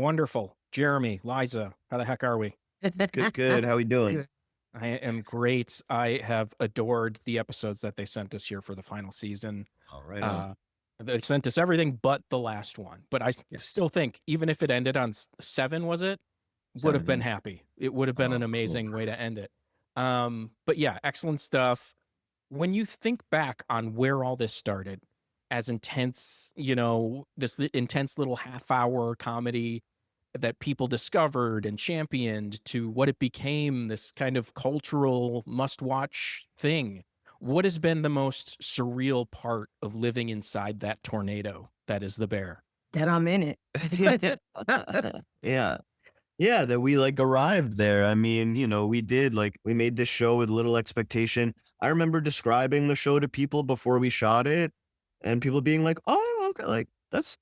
Wonderful. Jeremy, Liza, how the heck are we? Good. How we doing? Good. I am great. I have adored the episodes that they sent us here for the final season. All right. They sent us everything but the last one. But I still think, even if it ended on 7, was it? Would have been happy. It would have been an amazing way to end it. But yeah, excellent stuff. When you think back on where all this started, as intense, this intense little half-hour comedy that people discovered and championed, to what it became, this kind of cultural must-watch thing, what has been the most surreal part of living inside that tornado that is the Bear? That I'm in it. Yeah, that we arrived there. I mean, we did we made this show with little expectation. I remember describing the show to people before we shot it, and people being like, "Oh, okay, that's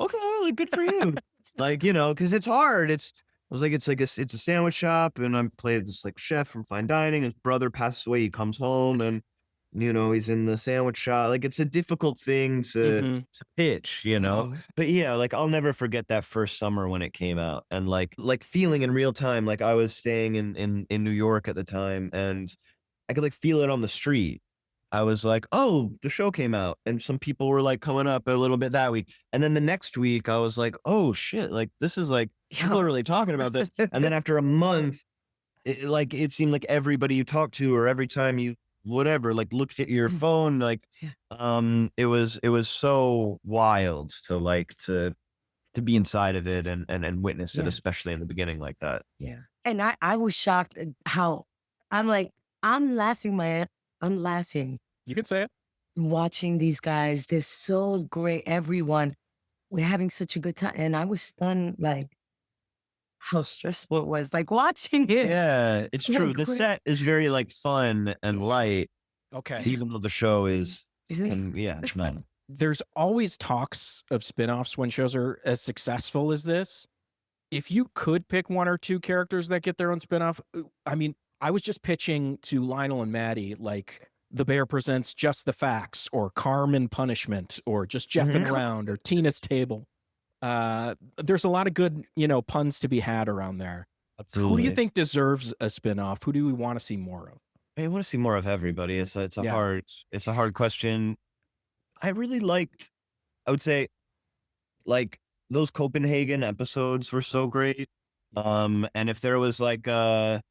okay, good for you." Because it's hard. It's a sandwich shop, and I played this chef from fine dining. His brother passes away. He comes home, and he's in the sandwich shop. It's a difficult thing to pitch, But yeah, I'll never forget that first summer when it came out, and feeling in real time. I was staying in New York at the time, and I could feel it on the street. I was like, oh, the show came out, and some people were coming up a little bit that week. And then the next week I was like, oh shit, this is people are really talking about this. And then after a month, it seemed like everybody you talked to, or every time you whatever, looked at your phone, it was so wild to be inside of it and witness it, especially in the beginning like that. Yeah. And I was shocked at how I'm laughing, I'm laughing. You can say it. Watching these guys, they're so great. Everyone, we're having such a good time. And I was stunned, how stressful it was, watching it. Yeah, it's true. The set is very fun and light. Okay. Even though the show is, it's not. There's always talks of spinoffs when shows are as successful as this. If you could pick 1 or 2 characters that get their own spinoff, I mean, I was just pitching to Lionel and Matty, The Bear presents Just the Facts, or Carmen Punishment, or just Jeffing Around, or Tina's Table. There's a lot of good, puns to be had around there. Absolutely. Who do you think deserves a spinoff? Who do we want to see more of? I want to see more of everybody. It's a hard question. I really liked, I would say, those Copenhagen episodes were so great. And if there was a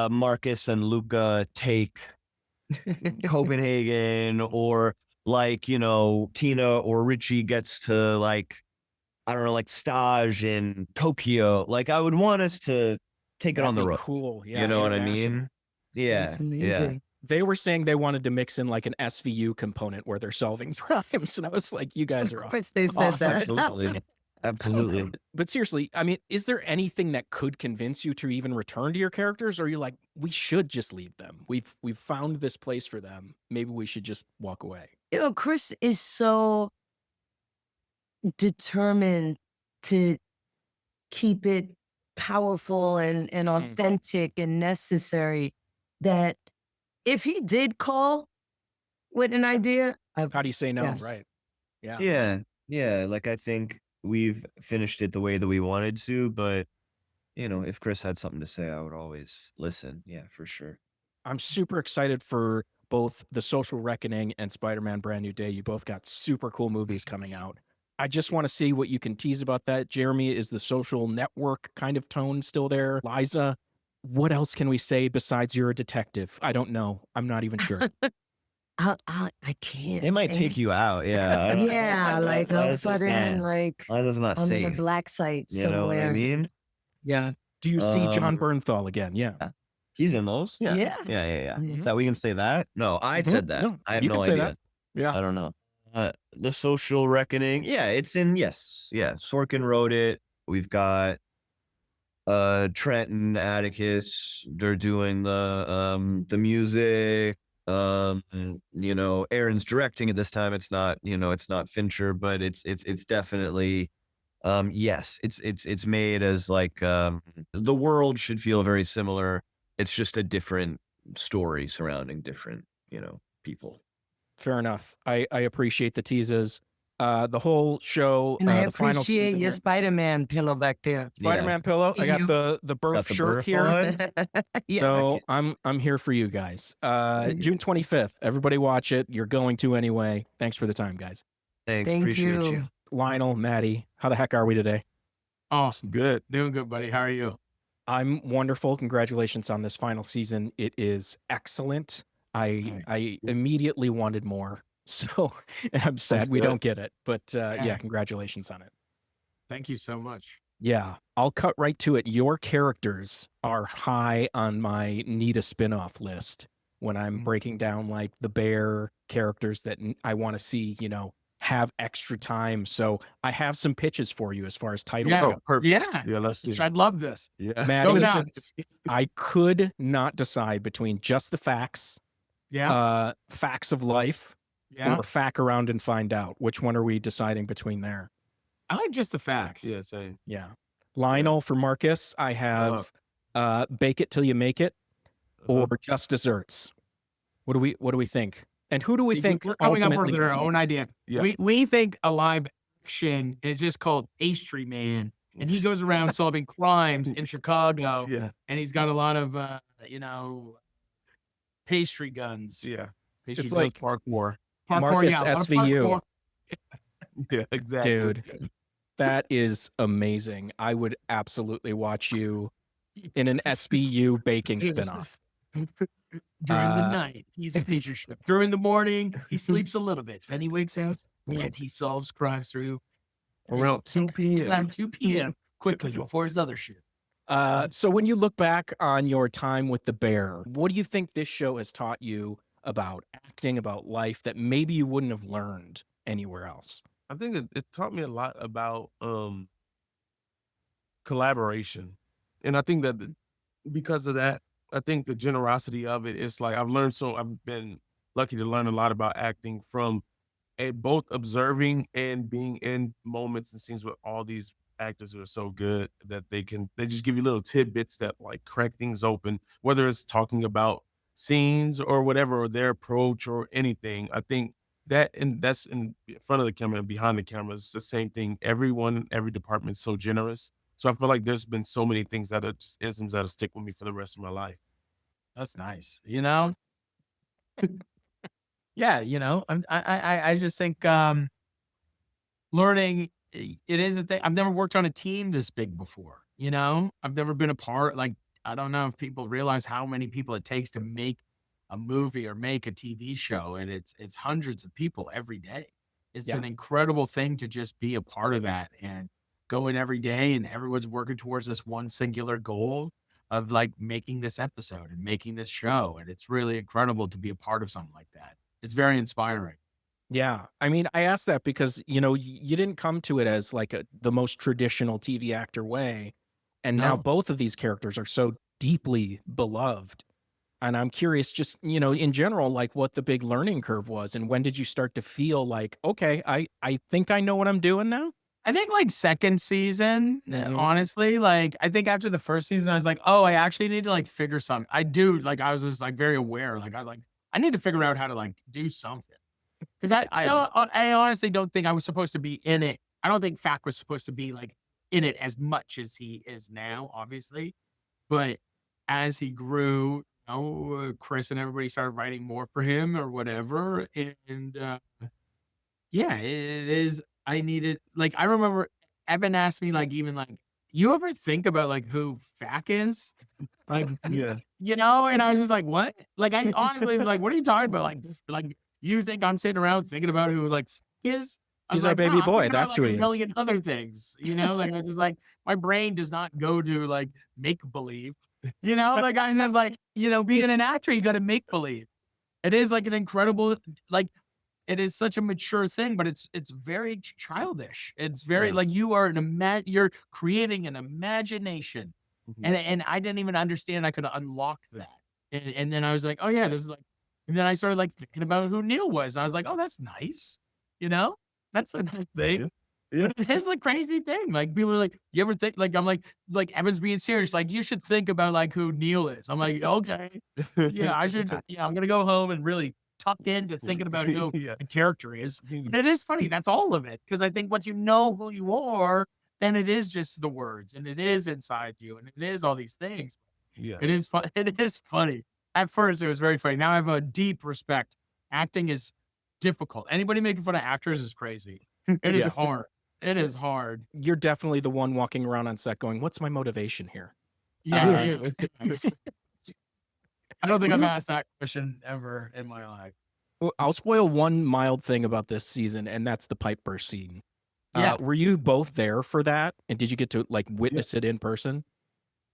Marcus and Luca take Copenhagen, or Tina or Richie gets to I don't know, stage in Tokyo. I would want us to take it on the road. Cool. Yeah. You know what I mean? Yeah. Yeah. They were saying they wanted to mix in an SVU component where they're solving crimes. And I was like, you guys are Of course they said that. Absolutely. But seriously, I mean, is there anything that could convince you to even return to your characters? Or are you like, we should just leave them? We've found this place for them. Maybe we should just walk away. Chris is so determined to keep it powerful and authentic and necessary, that if he did call with an idea, how do you say no? Yes. Right. Yeah. Yeah. I think we've finished it the way that we wanted to, but if Chris had something to say, I would always listen. Yeah, for sure. I'm super excited for both The Social Reckoning and Spider-Man Brand New Day. You both got super cool movies coming out. I just want to see what you can tease about that. Jeremy, is the Social Network kind of tone still there? Liza, what else can we say besides you're a detective? I don't know. I'm not even sure. I can't. They might take you out. Yeah. Yeah, all of a sudden, Liza's not on safe. the black site You somewhere. know what I mean? Yeah. Do you see John Bernthal again? Yeah. He's in those. Yeah. Yeah. Yeah. Mhm. That we can say that? No, I said that. No, I have you no can say idea. that. Yeah. I don't know. The Social Reckoning. Yeah, it's in. Yes. Yeah. Sorkin wrote it. We've got Trent and Atticus. They're doing the music. Aaron's directing it this time. It's not, it's not Fincher, but it's definitely, yes, it's made as the world should feel very similar. It's just a different story surrounding different, people. Fair enough. I appreciate the teases. the whole show, And I the final appreciate season. your Spider-Man pillow back there. Spider-Man pillow. I got the birth Got the shirt birth here. on. Yes. So I'm here for you guys. June 25th. Everybody watch it. You're going to anyway. Thanks for the time, guys. Thanks. Thank Appreciate you. you. Lionel, Matty, how the heck are we today? Awesome. Good. Doing good, buddy. How are you? I'm wonderful. Congratulations on this final season. It is excellent. I immediately wanted more. So I'm sad we don't get it. But yeah, congratulations on it. Thank you so much. Yeah, I'll cut right to it. Your characters are high on my need a spinoff list when I'm breaking down like the bear characters that I want to see, have extra time. So I have some pitches for you as far as titles Yeah. go. Perfect. Yeah. Let's do it. I'd love this. Yeah. Maddie, Go nuts. I could not decide between just the facts, Yeah. facts of life, Yeah. or fact around and find out. Which one are we deciding between there? I like just the facts. Yeah, same. Yeah. Lionel, for Marcus, I have bake it till you make it, or just desserts. What do we think? And who do we think we're coming up with ultimately? our own idea? Yeah. We think a live action is just called Pastry Man, and he goes around solving crimes in Chicago. Yeah. And he's got a lot of pastry guns. Yeah. It's like parkour. Marcus yeah, a lot of SVU. parkour. Yeah, exactly. Dude, that is amazing. I would absolutely watch you in an SBU baking spinoff. During the night, he's a pastry chef. During the morning, he sleeps a little bit. Then he wakes up and he solves crimes through Around 2 p.m. around 2 p.m. quickly before his other shit. So when you look back on your time with the bear, what do you think this show has taught you about acting, about life that maybe you wouldn't have learned anywhere else? I think it taught me a lot about collaboration. And I think that because of that, I think the generosity of it is like I've been lucky to learn a lot about acting from both observing and being in moments and scenes with all these actors who are so good that they just give you little tidbits that like crack things open, whether it's talking about scenes or whatever, or their approach or anything. I think that's in front of the camera and behind the camera. It's the same thing. Everyone in every department is so generous. So I feel like there's been so many things that are just isms that'll stick with me for the rest of my life. That's nice. Yeah, I just think learning, it is a thing. I've never worked on a team this big before. I've never been a part. Like, I don't know if people realize how many people it takes to make a movie or make a TV show, and it's hundreds of people every day. It's an incredible thing to just be a part of that and go in every day, and everyone's working towards this one singular goal of like making this episode and making this show. And it's really incredible to be a part of something like that. It's very inspiring. Yeah. I mean, I asked that because, you didn't come to it as like the most traditional TV actor way. And now No. both of these characters are so deeply beloved. And I'm curious just, in general, like what the big learning curve was. And when did you start to feel like, okay, I think I know what I'm doing now? I think like second season, honestly, like I think after the first season, I was like, oh, I actually need to like figure something. I was just like very aware. Like I need to figure out how to like do something. Because I honestly don't think I was supposed to be in it. I don't think Fack was supposed to be like in it as much as he is now, obviously. But as he grew, Chris and everybody started writing more for him or whatever. And yeah, it is. I needed, like, I remember Evan asked me, like, even like, you ever think about like who Fack is? Like, Yeah. and I was just like, what? Like, I honestly was like, what are you talking about? Like you think I'm sitting around thinking about who like is? I He's was our like, baby "No, I'm boy. thinking about, That's who like, he a is." million other things, like I just like my brain does not go to like make believe, like I'm just like, being an actor, you got to make believe. It is like an incredible, like, it is such a mature thing, but it's very childish. It's very like you are you're creating an imagination, and I didn't even understand I could unlock that. And then I was like, oh yeah, this is like, and then I started like thinking about who Neil was. And I was like, oh, that's nice, that's a nice thing. Yeah. But it is a crazy thing. Like people are like, you ever think like I'm like Evan's being serious. Like you should think about like who Neil is. I'm like, okay, yeah, I should. Yeah, I'm gonna go home and really tucked into thinking about who Yeah. the character is. And it is funny. That's all of it. Because I think once you know who you are, then it is just the words, and it is inside you, and it is all these things. Yeah. It is fun. It is funny. At first, it was very funny. Now I have a deep respect. Acting is difficult. Anybody making fun of actors is crazy. It is hard. It is hard. You're definitely the one walking around on set going, "What's my motivation here?" Yeah. I don't think I've asked that question ever in my life. Well, I'll spoil one mild thing about this season, and that's the pipe burst scene. Yeah. Were you both there for that? And did you get to like witness it in person?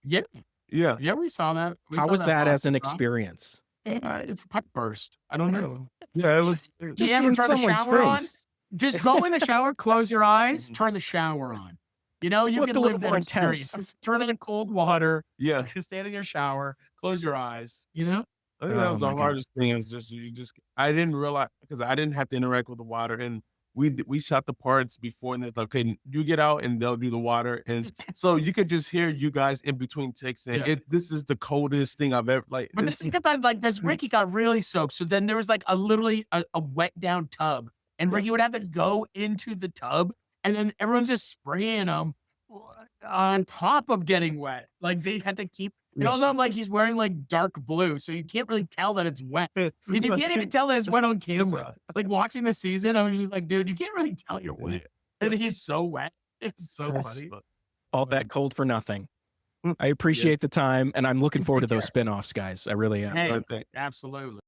Yeah. Yeah. Yeah, we saw that. How was that as an drop. experience? It's a pipe burst. I don't know. Yeah. It was. Just ever turn the shower on? Just go in the shower, close your eyes, turn the shower on. You know, you Looked can a little live that more experience. intense. Just turn it in cold water, Yeah. just stand in your shower, close your eyes, you know? I think that Oh was the my God. hardest thing. Is just I didn't realize because I didn't have to interact with the water, and we shot the parts before, and it's like, okay, you get out, and they'll do the water, and so you could just hear you guys in between takes, and Yeah. this is the coldest thing I've ever like. But the thing about like this, Ricky got really soaked. So then there was like literally a wet down tub, and Ricky would have to go into the tub, and then everyone's just spraying him on top of getting wet. Like they had to keep. And also, like he's wearing like dark blue, so you can't really tell that it's wet. And you can't even tell that it's wet on camera. Like watching the season, I was just like, dude, you can't really tell you're wet. And he's so wet. It's so funny. All that cold for nothing. I appreciate the time, and I'm looking Take forward to those care. spin-offs, guys. I really am. Hey, Okay. absolutely.